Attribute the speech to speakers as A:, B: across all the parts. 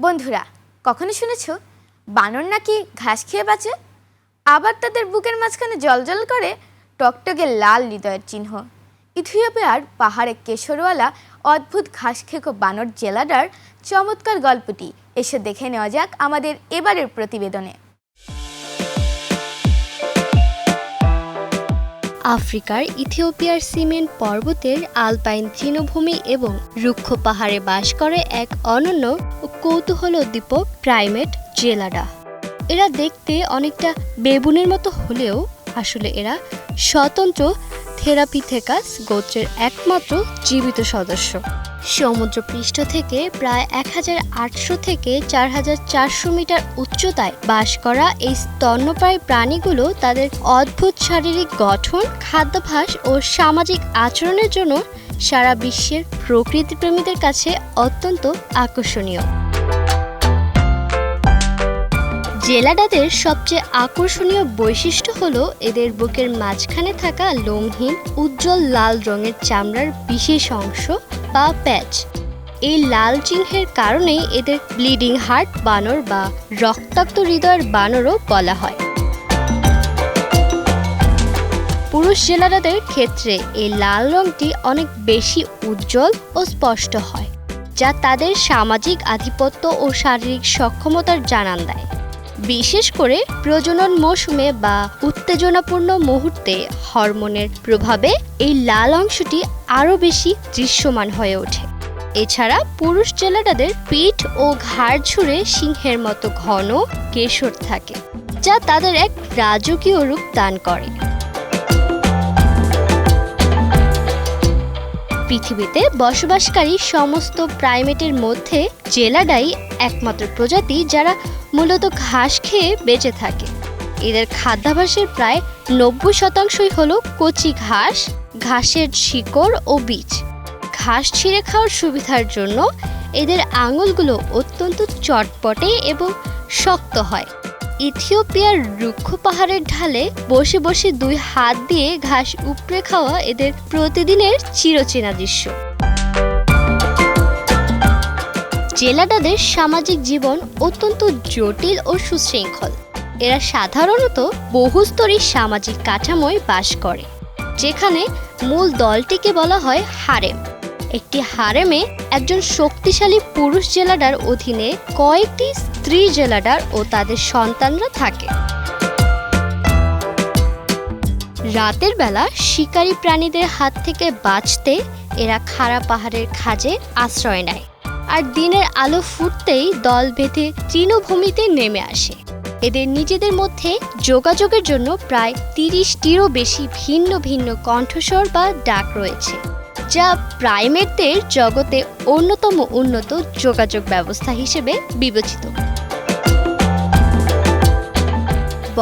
A: বন্ধুরা, কখনো শুনেছো বানর নাকি ঘাস খেয়ে বাঁচে? আবার তাদের বুকের মাঝখানে জ্বলজ্বল করে টকটকে লাল হৃদয়ের চিহ্ন। ইথিওপিয়ার পাহাড়ে কেশরওয়ালা অদ্ভুত ঘাস খেকো বানর জেলাডার চমৎকার গল্পটি এসে দেখে নেওয়া যাক আমাদের এবারের প্রতিবেদনে।
B: আফ্রিকার ইথিওপিয়ার সিমেন্ট পর্বতের আলপাইন তৃণভূমি এবং রুক্ষ পাহাড়ে বাস করে এক অনন্য ও কৌতূহলোদ্দীপক প্রাইমেট জেলাডা। এরা দেখতে অনেকটা বেবুনের মতো হলেও আসলে এরা স্বতন্ত্র থেরাপিথেকাস গোত্রের একমাত্র জীবিত সদস্য। সমুদ্রপৃষ্ঠ থেকে প্রায় 1800 থেকে 4400 মিটার উচ্চতায় বাস করা এই স্তন্যপায়ী প্রাণীগুলো তাদের অদ্ভুত শারীরিক গঠন, খাদ্যাভ্যাস ও সামাজিক আচরণের জন্য সারা বিশ্বের প্রকৃতিপ্রেমীদের কাছে অত্যন্ত আকর্ষণীয়। জেলাডাদের সবচেয়ে আকর্ষণীয় বৈশিষ্ট্য হলো এদের বুকের মাঝখানে থাকা লোমহীন উজ্জ্বল লাল রঙের চামড়ার বিশেষ অংশ বা প্যাচ। এই লাল চিহ্নের কারণেই এদের ব্লিডিং হার্ট বানর বা রক্তাক্ত হৃদয়ের বানরও বলা হয়। পুরুষ জেলাডাদের ক্ষেত্রে এই লাল রঙটি অনেক বেশি উজ্জ্বল ও স্পষ্ট হয়, যা তাদের সামাজিক আধিপত্য ও শারীরিক সক্ষমতার জানান দেয়। বিশেষ করে প্রজনন মৌসুমে বা উত্তেজনাপূর্ণ মুহূর্তে হরমোনের প্রভাবে এই লাল অংশটি আরও বেশি দৃশ্যমান হয়ে ওঠে। এছাড়া পুরুষ জেলাডাদের পিঠ ও ঘাড় জুড়ে সিংহের মতো ঘন কেশর থাকে, যা তাদের এক রাজকীয় রূপ দান করে। পৃথিবীতে বসবাসকারী সমস্ত প্রাইমেটের মধ্যে জেলাডাই একমাত্র প্রজাতি যারা মূলত ঘাস খেয়ে বেঁচে থাকে। এদের খাদ্যাভ্যাসের প্রায় 90% হলো কচি ঘাস, ঘাসের শিকড় ও বীজ। ঘাস ছিঁড়ে খাওয়ার সুবিধার জন্য এদের আঙুলগুলো অত্যন্ত চটপটে এবং শক্ত হয়। ইথিওপিয়ার রুক্ষ পাহাড়ের ঢালে বসে বসে 2 হাত দিয়ে ঘাস উপড়ে খাওয়া এদের প্রতিদিনের চিরচেনা দৃশ্য। জেলাডাদের সামাজিক জীবন অত্যন্ত জটিল ও সুশৃঙ্খল। এরা সাধারণত বহুস্তরী সামাজিক কাঠামোয় বাস করে, যেখানে মূল দলটিকে বলা হয় হারেম। একটি হারেমে একজন শক্তিশালী পুরুষ জেলাডার অধীনে কয়েকটি স্ত্রী জেলাডার ও তাদের সন্তানরা থাকে। রাতের বেলা শিকারী প্রাণীদের হাত থেকে বাঁচতে এরা খাড়া পাহাড়ের খাঁজে আশ্রয় নেয়, আর দিনের আলো ফুটতেই দল বেঁধে তৃণভূমিতে নেমে আসে। এদের নিজেদের মধ্যে যোগাযোগের জন্য প্রায় 30টিরও বেশি ভিন্ন ভিন্ন কণ্ঠস্বর বা ডাক রয়েছে, যা প্রাইমেটদের জগতে অন্যতম উন্নত যোগাযোগ ব্যবস্থা হিসেবে বিবেচিত।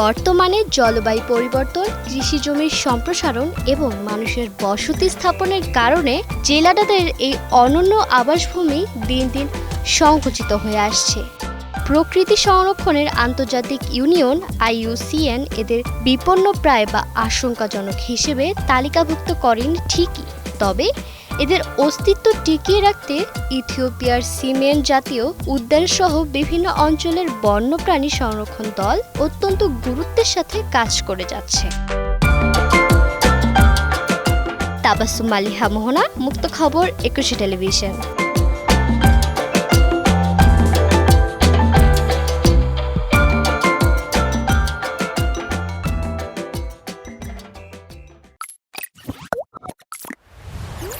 B: বর্তমানে জলবায়ু পরিবর্তন, কৃষিজমির সম্প্রসারণ এবং মানুষের বসতি স্থাপনের কারণে জেলাডাদের এই অনন্য আবাসভূমি দিন দিন সংকুচিত হয়ে আসছে। প্রকৃতি সংরক্ষণের আন্তর্জাতিক ইউনিয়ন IUCN এদের বিপন্নপ্রায় বা আশঙ্কাজনক হিসেবে তালিকাভুক্ত করেন ঠিকই, তবে এদের অস্তিত্ব টিকিয়ে রাখতে ইথিওপিয়ার সিমেন্ট জাতীয় উদ্যান সহ বিভিন্ন অঞ্চলের বন্যপ্রাণী সংরক্ষণ দল অত্যন্ত গুরুত্বের সাথে কাজ করে যাচ্ছে। তাবাসসুম মালিহা মোহনা, মুক্ত খবর, 21 টেলিভিশন।